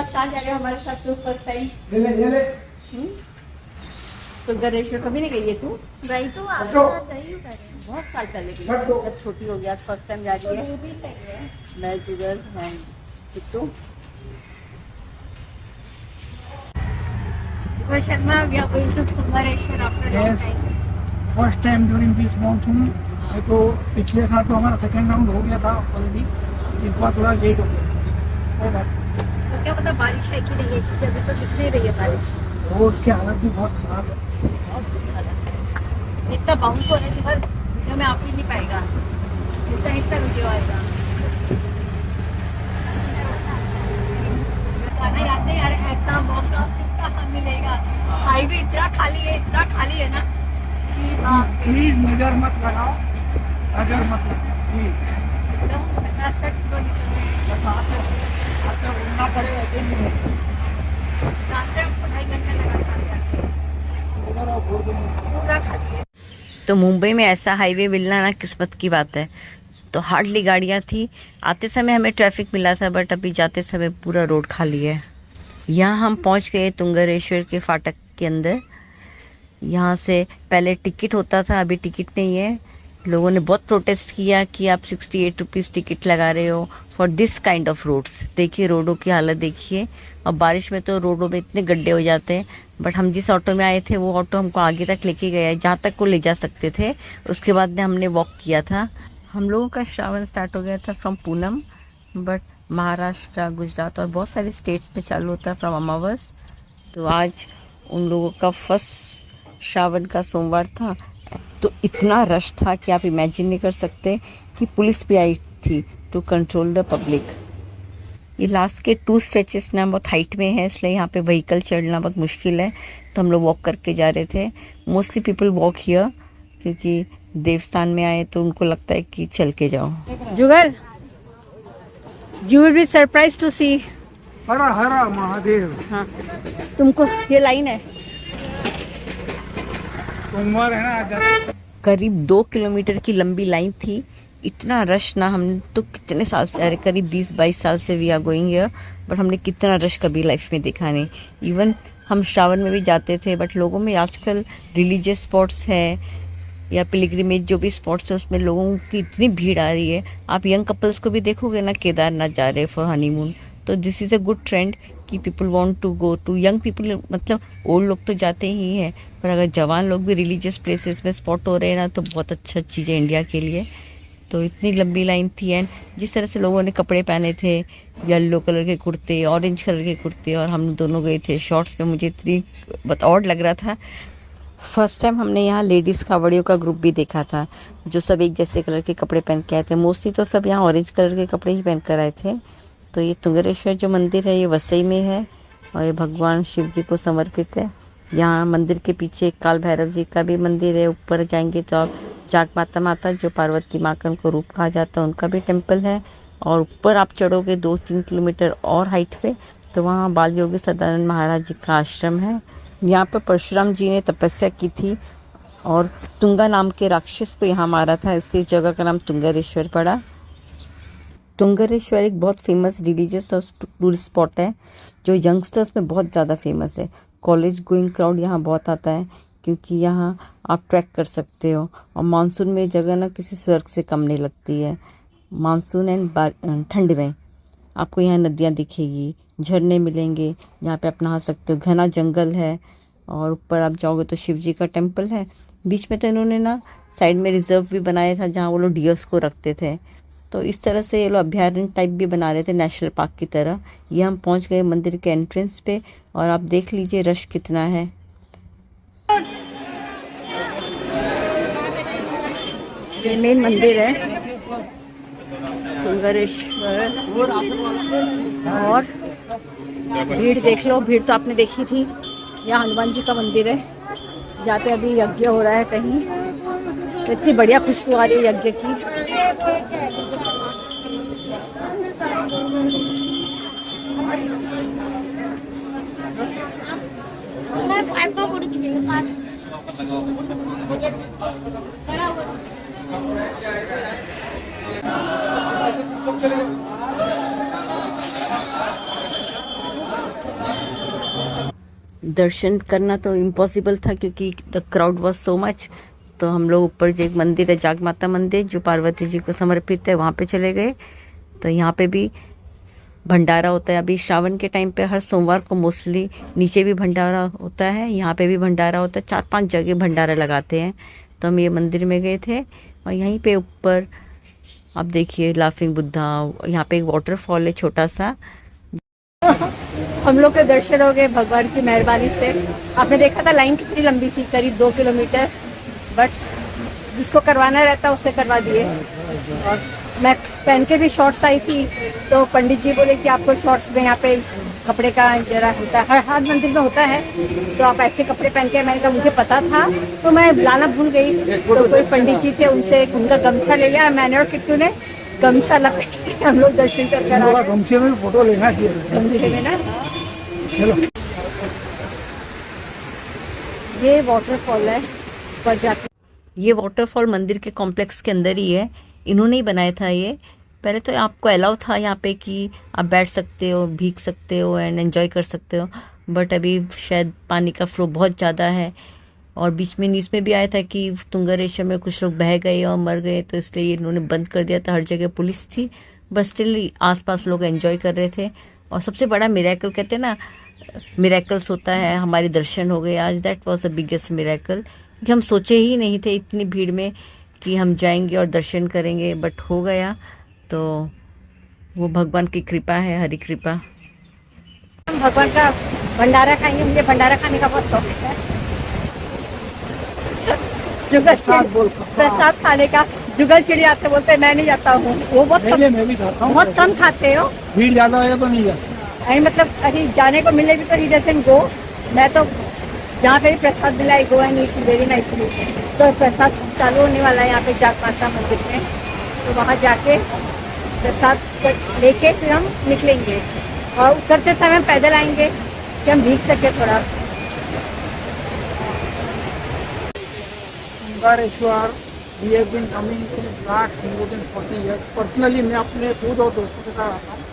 आज कहाँ जा रहे हो हमारे साथ? तो फर्स्ट टाइम तो गणेश्वर कभी नहीं गई है तू? गई तो आप गई हूँ बहुत साल पहले गई, जब छोटी हो गई। आज फर्स्ट टाइम जा रही है। मैं जिगर and Kittu. Sharma, we are going to Kumareshwar after long time. First time during this monsoon. तो पिछले साल तो हमारा सेकेंड राउंड हो गया था ऑलरेडी, इस बार थोड़ा लेट हो गया। तो क्या पता बारिश है कि नहीं है, क्योंकि अभी तो दिख नहीं रही है बारिश। रोड की हालत भी बहुत खराब है। बहुत बुरी हालत है। इतना बाउंस होने के बाद वीडियो में आप ही नहीं पाएगा, इतना वीडियो आएगा। गाना याद नहीं आ रहा, ऐसा मौका कहाँ मिलेगा। हाईवे इतना खाली है ना कि प्लीज नजर मत लगाओ, नजर मत लगाओ प्लीज। एकदम फटाफट तो निकल रहे हैं। अच्छा घूमना पड़ेगा ऐसे नहीं। रास्ते में 2.5 घंटे लगा पूरा खाली है। तो मुंबई में ऐसा हाईवे मिलना ना किस्मत की बात है। तो हार्डली गाड़ियाँ थी। आते समय हमें ट्रैफिक मिला था, बट अभी जाते समय पूरा रोड खाली है। यहाँ हम पहुँच गए तुंगरेश्वर के फाटक के अंदर। यहाँ से पहले टिकट होता था, अभी टिकट नहीं है। लोगों ने बहुत प्रोटेस्ट किया कि आप 68 रुपीज़ टिकट लगा रहे हो for this kind of roads. देखिए रोडों की हालत देखिए, और बारिश में तो रोडों में इतने गड्ढे हो जाते हैं। बट हम जिस ऑटो में आए थे वो ऑटो हमको आगे तक लेके गया है, जहाँ तक वो ले जा सकते थे। उसके बाद में हमने वॉक किया था। हम लोगों का श्रावण स्टार्ट हो गया था फ्रॉम पूनम, बट महाराष्ट्र, गुजरात और बहुत सारे स्टेट्स में चालू होता है फ्रॉम अमावस। तो आज उन लोगों का फर्स्ट श्रावण का सोमवार था। तो इतना रश था कि आप इमेजिन नहीं कर सकते कि पुलिस भी आई थी टू कंट्रोल द पब्लिक। ये लास्ट के 2 स्ट्रेचेस ना बहुत हाइट में है, इसलिए यहाँ पे व्हीकल चढ़ना बहुत मुश्किल है। तो हम लोग वॉक करके जा रहे थे। मोस्टली पीपल वॉक हियर, क्योंकि देवस्थान में आए तो उनको लगता है कि चल के जाओ। Jugal, you will be surprised to see. हर हर महादेव। हाँ, तुमको ये लाइन है, सोमवार है ना। करीब 2 किलोमीटर की लंबी लाइन थी। इतना रश ना, हम तो कितने साल से, अरे करीब 20-22 साल से we are going here, but हमने कितना रश कभी लाइफ में देखा नहीं। इवन हम श्रावण में भी जाते थे, बट लोगों में आजकल रिलीजियस स्पॉट्स है या पिलग्रिमेज जो भी स्पॉट्स है उसमें लोगों की इतनी भीड़ आ रही है। आप यंग कपल्स को भी देखोगे ना, केदारनाथ जा रहे फॉर हनीमून। तो this is a good trend कि people want to go to, young people, मतलब ओल्ड लोग तो जाते ही हैं, पर अगर जवान लोग भी रिलीजियस प्लेसेस में स्पॉट हो रहे हैं ना, तो बहुत अच्छा चीज़ है इंडिया के लिए। तो इतनी लंबी लाइन थी, एंड जिस तरह से लोगों ने कपड़े पहने थे, येलो कलर के कुर्ते, ऑरेंज कलर के कुर्ते, और हम दोनों गए थे शॉर्ट्स में, मुझे इतनी बहुत ऑड लग रहा था। फर्स्ट टाइम हमने यहाँ लेडीज़ कावड़ियों का ग्रुप भी देखा था, जो सब एक जैसे कलर के कपड़े पहन के आए थे। मोस्टली तो सब यहाँ ऑरेंज कलर के कपड़े ही पहन कर आए थे। तो ये तुंगरेश्वर जो मंदिर है ये वसई में है, और ये भगवान शिव जी को समर्पित है। यहाँ मंदिर के पीछे काल भैरव जी का भी मंदिर है। ऊपर जाएंगे तो आप जाग माता जो पार्वती माँ का उनको रूप कहा जाता है, उनका भी टेम्पल है। और ऊपर आप चढ़ोगे 2-3 किलोमीटर और हाइट पे, तो वहाँ बाल योगी सदानंद महाराज जी का आश्रम है। यहाँ पर परशुराम जी ने तपस्या की थी, और तुंगा नाम के राक्षस को यहाँ मारा था, इसलिए इस जगह का नाम तुंगरेश्वर पड़ा। तुंगरेश्वर एक बहुत फेमस रिलीजियस और टूरिस्ट स्पॉट है, जो यंगस्टर्स में बहुत ज़्यादा फेमस है। कॉलेज गोइंग क्राउड यहाँ बहुत आता है, क्योंकि यहाँ आप ट्रैक कर सकते हो। और मानसून में जगह ना किसी स्वर्ग से कम नहीं लगती है। मानसून एंड ठंड में आपको यहाँ नदियाँ दिखेगी, झरने मिलेंगे जहाँ पे आप नहा सकते हो। घना जंगल है, और ऊपर आप जाओगे तो शिव जी का टेम्पल है। बीच में तो इन्होंने ना साइड में रिजर्व भी बनाया था, जहाँ वो लोग डियर्स को रखते थे। तो इस तरह से ये लोग अभ्यारण्य टाइप भी बना रहे थे, नेशनल पार्क की तरह। ये हम पहुँच गए मंदिर के एंट्रेंस पे, और आप देख लीजिए रश कितना है। ये मेन मंदिर है तुंगरेश्वर, और भीड़ देख लो, भीड़ तो आपने देखी थी। यहाँ हनुमान जी का मंदिर है, जहाँ पे अभी यज्ञ हो रहा है कहीं। तो इतनी बढ़िया खुशबू आ रही है यज्ञ की। दर्शन करना तो इम्पॉसिबल था क्योंकि the crowd was so much. तो हम लोग ऊपर जो एक मंदिर है जाग माता मंदिर जो पार्वती जी को समर्पित है वहाँ पे चले गए। तो यहाँ पे भी भंडारा होता है। अभी श्रावण के टाइम पे हर सोमवार को मोस्टली नीचे भी भंडारा होता है, यहाँ पे भी भंडारा होता है। 4-5 जगह भंडारा लगाते हैं। तो हम ये मंदिर में गए थे और यहीं पे ऊपर आप देखिए लाफिंग बुद्धा, यहाँ पे एक वाटरफॉल है छोटा सा। हम लोग के दर्शन हो गए भगवान की मेहरबानी से। आपने देखा था लाइन कितनी लंबी थी, करीब 2 किलोमीटर, बट जिसको करवाना रहता उसने करवा दिए। और मैं पहन के भी शॉर्ट्स आई थी तो पंडित जी बोले कि आपको शॉर्ट्स में यहाँ पे कपड़े का जरा होता है, हर मंदिर में होता है, तो आप ऐसे कपड़े पहन के। मैंने कहा मुझे पता था तो मैं बुलाना भूल गई। तो कोई पंडित जी थे, उनसे उनका गमछा ले लिया मैंने और किट्टू ने। गमछा लपेट के हम लोग दर्शन कर कर आ गए। गमछे में फोटो लेना चाहिए। गमछे में ना चलो ये वाटरफॉल है पर जाके। ये वाटरफॉल मंदिर के कॉम्प्लेक्स के अंदर ही है, इन्होंने ही बनाया था ये। पहले तो आपको अलाउ था यहाँ पे कि आप बैठ सकते हो, भीग सकते हो एंड एंजॉय कर सकते हो, बट अभी शायद पानी का फ्लो बहुत ज़्यादा है। और बीच में न्यूज़ में भी आया था कि तुंगरेश्वर में कुछ लोग बह गए और मर गए, तो इसलिए इन्होंने बंद कर दिया था। हर जगह पुलिस थी, बस स्टिल आसपास लोग एंजॉय कर रहे थे। और सबसे बड़ा मिरेकल कहते हैं ना, मिरेकल्स होता है, हमारे दर्शन हो गए आज। That was the biggest miracle, क्योंकि हम सोचे ही नहीं थे इतनी भीड़ में कि हम जाएंगे और दर्शन करेंगे, बट हो गया। तो वो भगवान की कृपा है, हरी कृपा। हम भगवान का भंडारा खाएंगे। मुझे भंडारा खाने का बहुत शौक है। जुगल प्रसाद खाने का। जुगल चिड़ी आते बोलते हैं, मैं नहीं जाता हूँ। वो बहुत मैं भी खाता हूँ। बहुत कम खाते हो। भीड़ ज्यादा है तो नहीं जाता। अरे मतलब अरे जाने को मिले भी तो ही डजंट गो। मैं तो जहाँ पे भी प्रसाद मिला go and eat very nicely. तो प्रसाद चालू होने वाला है यहाँ पे जाग माता मंदिर में, तो वहाँ जाके प्रसाद लेके फिर हम निकलेंगे। और उतरते समय हम पैदल आएंगे कि हम भीग सके थोड़ा। Omkareshwar we have been coming since last more than 40 years. Personally मैं अपने खुद और दोस्तों के साथ आता हूँ।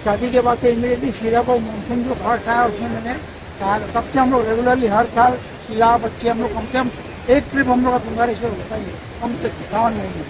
शादी के बाद से इमीडिएटली शीला को मानसून जो घाट आया उसमें मैंने कहा, तब से हम लोग रेगुलरली हर साल शीला बच्चे हम लोग कम से कम एक ट्रिप हम लोग का ओंकारेश्वर होता ही है, कम से सावन महीने।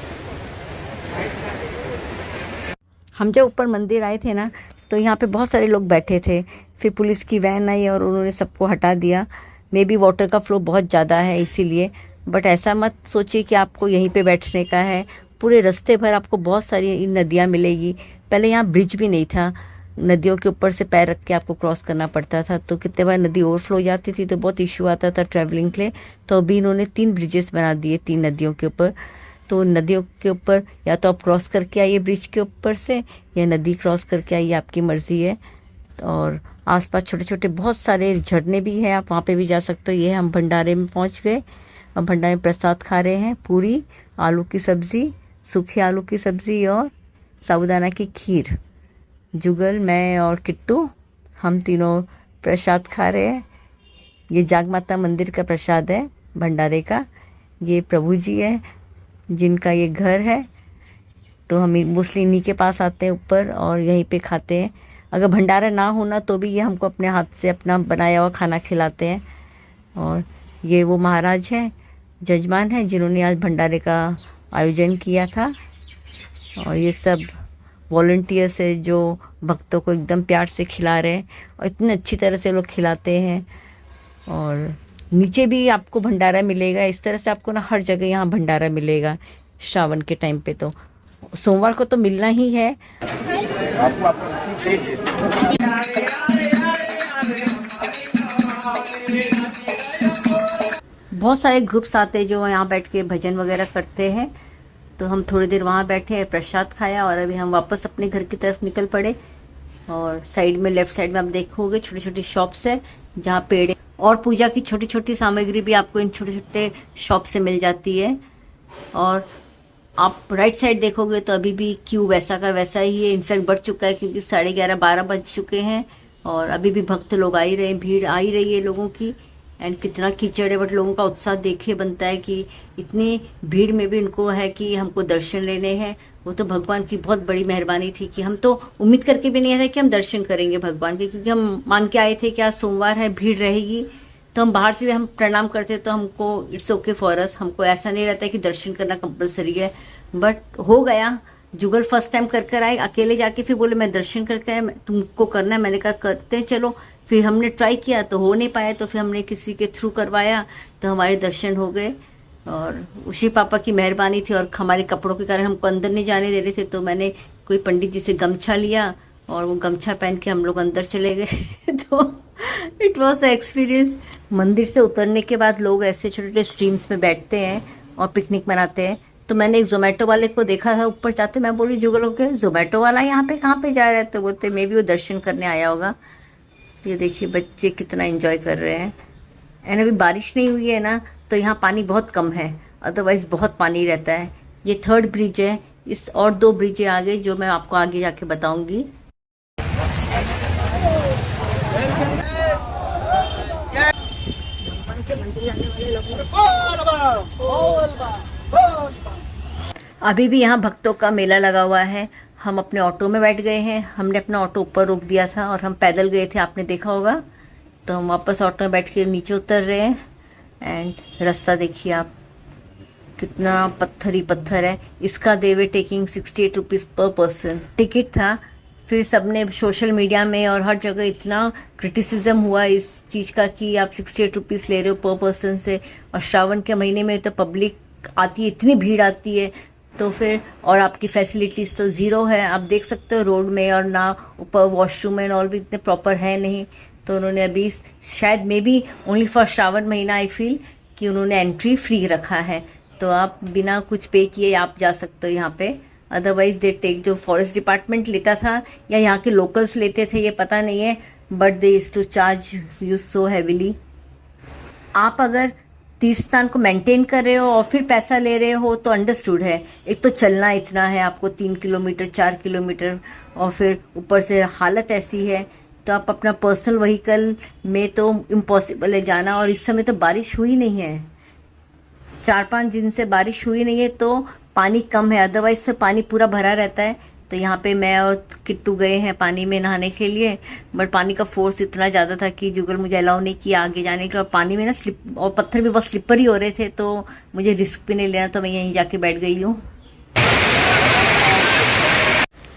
हम जब ऊपर मंदिर आए थे ना, तो यहाँ पे बहुत सारे लोग बैठे थे। फिर पुलिस की वैन आई और उन्होंने सबको हटा दिया। मे बी वाटर का फ्लो बहुत ज़्यादा है इसीलिए, बट ऐसा मत सोचिए कि आपको यहीं पे बैठने का है। पूरे रास्ते भर आपको बहुत सारी नदियाँ मिलेगी। पहले यहाँ ब्रिज भी नहीं था, नदियों के ऊपर से पैर रख के आपको क्रॉस करना पड़ता था। तो कितने बार नदी ओवरफ्लो हो जाती थी तो बहुत इशू आता था ट्रैवलिंग के लिए। तो अभी इन्होंने 3 ब्रिजेस बना दिए 3 नदियों के ऊपर। तो नदियों के ऊपर या तो आप क्रॉस करके आइए ब्रिज के ऊपर से, या नदी क्रॉस करके आइए, आपकी मर्ज़ी है। और आसपास छोटे छोटे बहुत सारे झरने भी हैं, आप वहाँ पे भी जा सकते हो। ये हम भंडारे में पहुँच गए और भंडारे में प्रसाद खा रहे हैं। पूरी, आलू की सब्ज़ी, सूखे आलू की सब्ज़ी और साबूदाना की खीर। जुगल, मैं और किट्टू, हम तीनों प्रसाद खा रहे हैं। ये जाग माता मंदिर का प्रसाद है भंडारे का। ये प्रभु जी है जिनका ये घर है, तो हम मोस्टली इन्हीं के पास आते हैं ऊपर और यहीं पे खाते हैं। अगर भंडारा ना होना तो भी ये हमको अपने हाथ से अपना बनाया हुआ खाना खिलाते हैं। और ये वो महाराज हैं, जजमान हैं, जिन्होंने आज भंडारे का आयोजन किया था। और ये सब वॉलंटियर्स है जो भक्तों को एकदम प्यार से खिला रहे हैं और इतने अच्छी तरह से लोग खिलाते हैं। और नीचे भी आपको भंडारा मिलेगा। इस तरह से आपको ना हर जगह यहाँ भंडारा मिलेगा श्रावण के टाइम पे। तो सोमवार को तो मिलना ही है। बहुत सारे ग्रुप्स आते हैं जो यहाँ बैठ के भजन वगैरह करते हैं। तो हम थोड़ी देर वहाँ बैठे, प्रसाद खाया और अभी हम वापस अपने घर की तरफ निकल पड़े। और साइड में, लेफ्ट साइड में आप देखोगे छोटी छोटी शॉप्स है जहाँ पेड़ और पूजा की छोटी छोटी सामग्री भी आपको इन छोटे छोटे शॉप से मिल जाती है। और आप राइट साइड देखोगे तो अभी भी क्यू वैसा का वैसा ही है, इनफैक्ट बढ़ चुका है क्योंकि 11:30 12 बज चुके हैं और अभी भी भक्त लोग आ ही रहे हैं, भीड़ आ ही रही है लोगों की। एंड कितना कीचड़ है, बट लोगों का उत्साह देखे बनता है कि इतनी भीड़ में भी उनको है कि हमको दर्शन लेने हैं। वो तो भगवान की बहुत बड़ी मेहरबानी थी कि हम तो उम्मीद करके भी नहीं आए थे कि हम दर्शन करेंगे भगवान के, क्योंकि हम मान के आए थे कि आज सोमवार है, भीड़ रहेगी, तो हम बाहर से भी हम प्रणाम करते तो हमको इट्स ओके फॉर अस, हमको ऐसा नहीं रहता है कि दर्शन करना कंपलसरी है। बट हो गया, जुगल फर्स्ट टाइम कर आए अकेले जाके, फिर बोले मैं दर्शन करके आए, तुमको करना है। मैंने कहा करते हैं चलो। फिर हमने ट्राई किया तो हो नहीं पाया, तो फिर हमने किसी के थ्रू करवाया तो हमारे दर्शन हो गए। और उसी पापा की मेहरबानी थी, और हमारे कपड़ों के कारण हमको अंदर नहीं जाने दे रहे थे, तो मैंने कोई पंडित जी से गमछा लिया और वो गमछा पहन के हम लोग अंदर चले गए। तो इट वॉज एक्सपीरियंस। मंदिर से उतरने के बाद लोग ऐसे छोटे छोटे स्ट्रीम्स में बैठते हैं और पिकनिक मनाते हैं। तो मैंने एक जोमेटो वाले को देखा था ऊपर जाते, मैं बोली जुगल के जोमेटो वाला यहाँ पे कहाँ पे जा रहा है, तो बोलते मे भी वो दर्शन करने आया होगा। ये देखिए बच्चे कितना एंजॉय कर रहे हैं। एंड अभी बारिश नहीं हुई है ना, तो यहाँ पानी बहुत कम है, अदरवाइज बहुत पानी रहता है। ये 3rd ब्रिज है, इस और 2 ब्रिज आगे जो मैं आपको आगे जाके बताऊंगी। अभी भी यहाँ भक्तों का मेला लगा हुआ है। हम अपने ऑटो में बैठ गए हैं, हमने अपना ऑटो ऊपर रोक दिया था और हम पैदल गए थे, आपने देखा होगा। तो हम वापस ऑटो में बैठ के नीचे उतर रहे हैं। एंड रास्ता देखिए आप, कितना पत्थर ही पत्थर है। इसका दे वे टेकिंग 68 रुपीज़ पर पर्सन टिकट था। फिर सबने सोशल मीडिया में और हर जगह इतना क्रिटिसिज्म हुआ इस चीज़ का कि आप 68 रुपीज़ ले रहे हो पर पर्सन से, और श्रावण के महीने में तो पब्लिक आती है, इतनी भीड़ आती है, तो फिर और आपकी फैसिलिटीज़ तो ज़ीरो है। आप देख सकते हो रोड में, और ना ऊपर वॉशरूम एंड ऑल भी इतने प्रॉपर है नहीं। तो उन्होंने अभी शायद may be only for Shravan महीना आई फील कि उन्होंने एंट्री फ्री रखा है, तो आप बिना कुछ पे किए आप जा सकते हो यहाँ पे। अदरवाइज दे टेक, जो फॉरेस्ट डिपार्टमेंट लेता था या यहाँ के लोकल्स लेते थे ये पता नहीं है, but they used to charge you so heavily. आप अगर तीर्थ स्थान को मेंटेन कर रहे हो और फिर पैसा ले रहे हो तो अंडरस्टूड है। एक तो चलना इतना है आपको 3 किलोमीटर 4 किलोमीटर, और फिर ऊपर से हालत ऐसी है, तो आप अपना पर्सनल व्हीकल में तो इम्पॉसिबल है जाना। और इस समय तो बारिश हुई नहीं है, 4-5 दिन से बारिश हुई नहीं है, तो पानी कम है, अदरवाइज से पानी पूरा भरा रहता है। तो यहाँ पे मैं और किट्टू गए हैं पानी में नहाने के लिए, बट पानी का फोर्स इतना ज़्यादा था कि जुगल मुझे अलाउ नहीं किया आगे जाने के लिए। और पानी में ना स्लिप और पत्थर भी बहुत स्लिपरी हो रहे थे, तो मुझे रिस्क भी नहीं लेना, तो मैं यहीं जाके बैठ गई हूँ।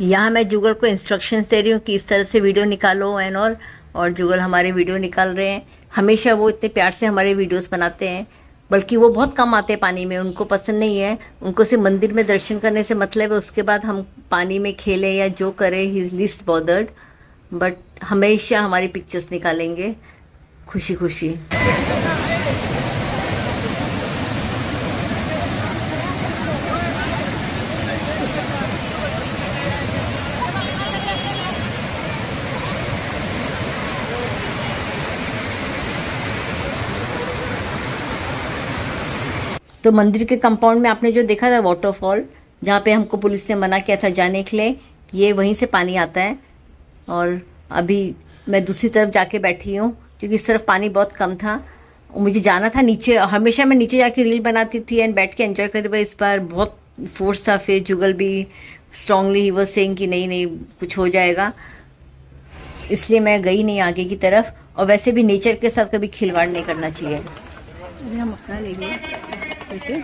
यहाँ मैं जुगल को इंस्ट्रक्शंस दे रही हूँ कि इस तरह से वीडियो निकालो एंड और जुगल हमारे वीडियो निकाल रहे हैं। हमेशा वो इतने प्यार से हमारे वीडियोस बनाते हैं, बल्कि वो बहुत कम आते हैं पानी में, उनको पसंद नहीं है, उनको सिर्फ मंदिर में दर्शन करने से मतलब है। उसके बाद हम पानी में खेले या जो करें, he is least bothered, but हमेशा हमारी पिक्चर्स निकालेंगे खुशी खुशी। तो मंदिर के कंपाउंड में आपने जो देखा था वाटरफॉल, जहाँ पे हमको पुलिस ने मना किया था जाने के लिए, ये वहीं से पानी आता है। और अभी मैं दूसरी तरफ जाके बैठी हूँ क्योंकि इस तरफ पानी बहुत कम था, मुझे जाना था नीचे। हमेशा मैं नीचे जाके रील बनाती थी एंड बैठ के एंजॉय करती, पर इस बार बहुत फोर्स था। फिर जुगल भी स्ट्रांगली ही वाज सेइंग कि नहीं नहीं कुछ हो जाएगा, इसलिए मैं गई नहीं आगे की तरफ। और वैसे भी नेचर के साथ कभी खिलवाड़ नहीं करना चाहिए। हम अपना लेंगे, ठीक है।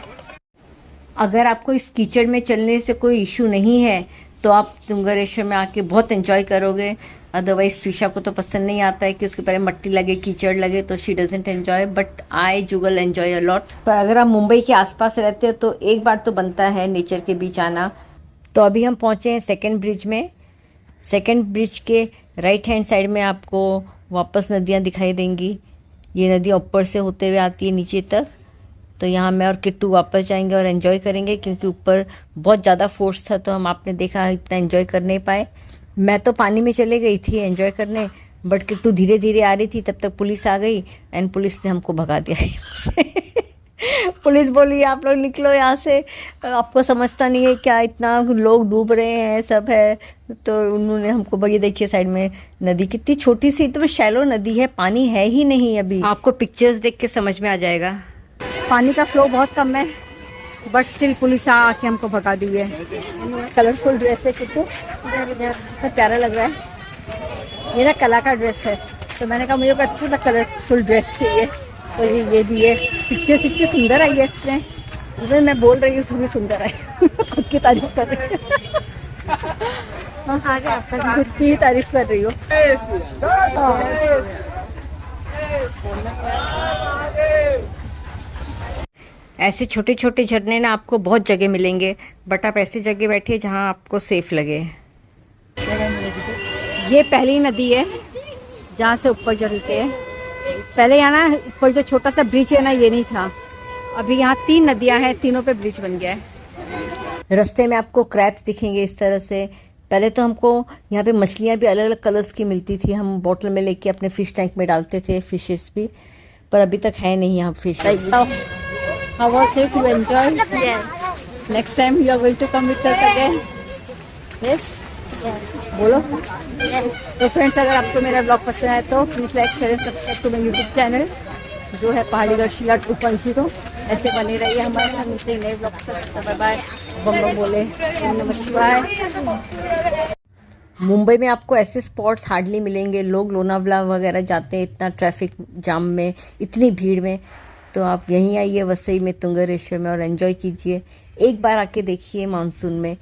अगर आपको इस कीचड़ में चलने से कोई इशू नहीं है तो आप डूंगरेश्वर में आके बहुत एंजॉय करोगे। अदरवाइज त्रिशा को तो पसंद नहीं आता है कि उसके पैर मट्टी लगे, कीचड़ लगे, तो she doesn't enjoy, but I Jugal enjoy a lot. पर अगर आप मुंबई के आसपास रहते हो तो एक बार तो बनता है नेचर के बीच आना। तो अभी हम पहुँचे हैं 2nd ब्रिज में। 2nd ब्रिज के राइट हैंड साइड में आपको वापस नदियाँ दिखाई देंगी। ये नदी ऊपर से होते हुए आती है नीचे तक। तो यहाँ मैं और किट्टू वापस जाएंगे और एंजॉय करेंगे, क्योंकि ऊपर बहुत ज़्यादा फोर्स था, तो हम आपने देखा इतना एंजॉय कर नहीं पाए। मैं तो पानी में चले गई थी एंजॉय करने, बट किट्टू धीरे धीरे आ रही थी, तब तक पुलिस आ गई एंड पुलिस ने हमको भगा दिया यहाँ से। पुलिस बोली आप लोग निकलो यहाँ से, आपको समझता नहीं है क्या, इतना लोग डूब रहे हैं सब है। तो उन्होंने हमको बगी, देखिए साइड में नदी कितनी छोटी सी, एकदम शैलो नदी है, पानी है ही नहीं अभी। आपको पिक्चर्स देख के समझ में आ जाएगा। पानी का फ्लो बहुत कम है, बट स्टिल पुलिस आके हमको भगा दी है। कलरफुल ड्रेस है कितने कितना प्यारा लग रहा है। ये ना कला का ड्रेस है, तो मैंने कहा मुझे अच्छा सा कलरफुल ड्रेस चाहिए, तो ये भी है। पिक्चर्स इतनी सुंदर आई है इसमें, इवन मैं बोल रही हूँ तो भी सुंदर आई। खुद की तारीफ कर रही हूँ, आगे आपका खुद की तारीफ कर रही हूँ। ऐसे छोटे छोटे झरने ना आपको बहुत जगह मिलेंगे, बट आप ऐसी जगह बैठिए जहाँ आपको सेफ लगे। ये पहली नदी है जहाँ से ऊपर चलते हैं। पहले यहाँ ना ऊपर जो छोटा सा ब्रिज है ना, ये नहीं था। अभी यहाँ 3 नदियाँ हैं, तीनों पे ब्रिज बन गया है। रास्ते में आपको क्रैब्स दिखेंगे इस तरह से। पहले तो हमको यहाँ पे मछलियाँ भी अलग अलग कलर्स की मिलती थी, हम बोतल में लेके अपने फिश टैंक में डालते थे, फिशेस भी, पर अभी तक है नहीं यहाँ fish. How was it? You enjoy? Yes. Next time you are going to come with us again? Yes? Yes. बोलो। Yes. तो फ्रेंड्स, अगर आपको मेरा ब्लॉग पसंद आए तो please like share subscribe to my YouTube channel जो है पहाड़ीगढ़ शीला 2.0। ऐसे बने रहिए हमारे साथ, मिलते हैं नए ब्लॉग से। बाय बाय, बम बम बोले, नमः शिवाय। मुंबई में आपको ऐसे स्पॉट्स हार्डली मिलेंगे, लोग लोनावला वगैरह जाते हैं इतना ट्रैफिक जाम में, इतनी भीड़ में। तो आप यहीं आइए वसई में, तुंगरेश्वर में, और एंजॉय कीजिए। एक बार आके देखिए मानसून में।